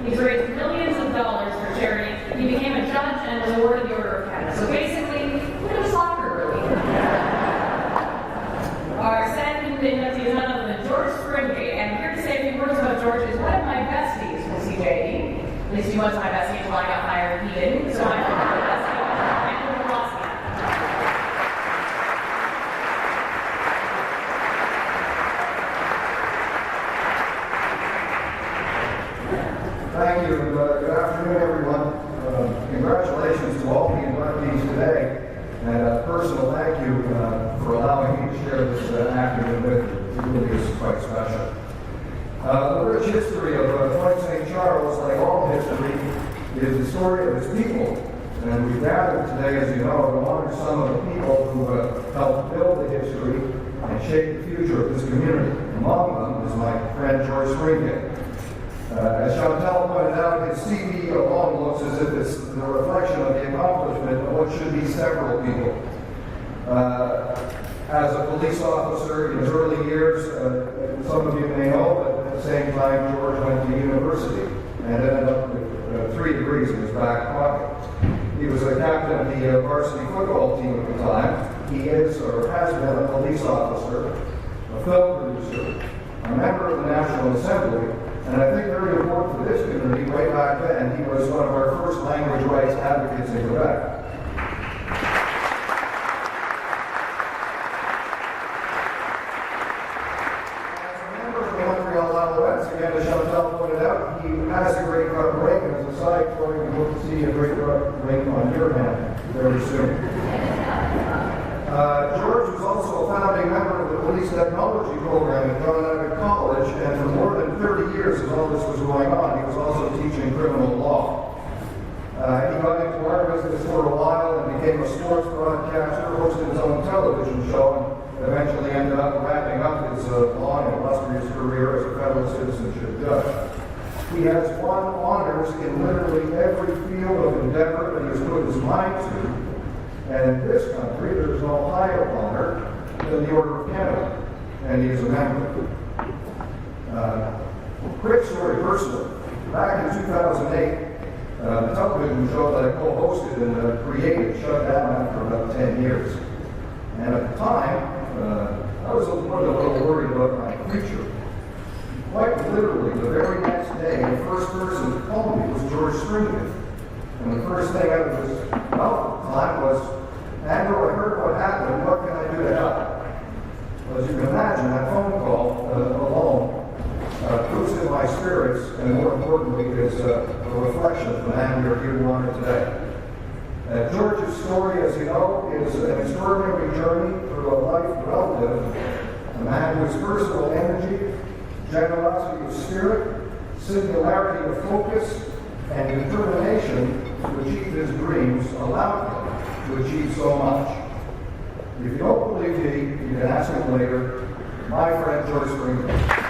He's raised millions of dollars for charity. He became a judge and was awarded the Order of Canada. So basically, a bit of soccer, really. Our second inductee is none other than George Springate, and here to say a few words about George is one of my besties from CJD. At least he was my bestie until I got hired and he didn't. So I'm my bestie, Andrew Rossi. Thank you, and good afternoon, everyone. Congratulations to all the inductees today, and a personal thank you for allowing me to share this afternoon with you. It really is quite special. The rich history of Point St. Charles, like all history, is the story of its people. And we've gathered today, as you know, to honor some of the people who helped build the history and shape the future of this community. Among them is my friend George Springate. As Chantal pointed out, his CV alone looks as if it's the reflection of the accomplishment of what should be several people. As a police officer in his early years, some of you may know, but at the same time, George went to university and ended up with 3 degrees in his back pocket. He was a captain of the varsity football team at the time. He is, or has been, a police officer, a film producer, a member of the National Assembly, and I think very important for this community, way back then, he was one of our first language rights advocates in Quebec. As a member of the Montreal Alouettes, again, as Chantal pointed out, he has a great ring. As a side story, we hope to see a great ring on your hand very soon. George was also a founding member of the Police Technology Program at John College, and for more than 30 years, as all this was going on, he was also teaching criminal law. He got into our business for a while and became a sports broadcaster, hosted his own television show, and eventually ended up wrapping up his long and illustrious career as a federal citizenship judge. He has won honors in literally every field of endeavor that he has put his mind to. And in this country, there's no higher honor than the Order of Canada, and he is a member. Quick story, personally. Back in 2008, the television show that I co-hosted and created shut down after about 10 years. And at the time, I was a little worried about my future. Quite literally, the very next day, the first person to call me was George Springate. And the first thing out of his mouth at the time was, "Andrew, I heard what happened. What can I do to help?" Well, as you can imagine, that phone call alone boosted my spirits, and more importantly, is a reflection of the man we are here to honor today. George's story, as you know, is an extraordinary journey through a life well lived. A man whose personal energy, generosity of spirit, singularity of focus, and determination to achieve his dreams allowed him to achieve so much. If you don't believe me, you can ask him later. My friend George Springate.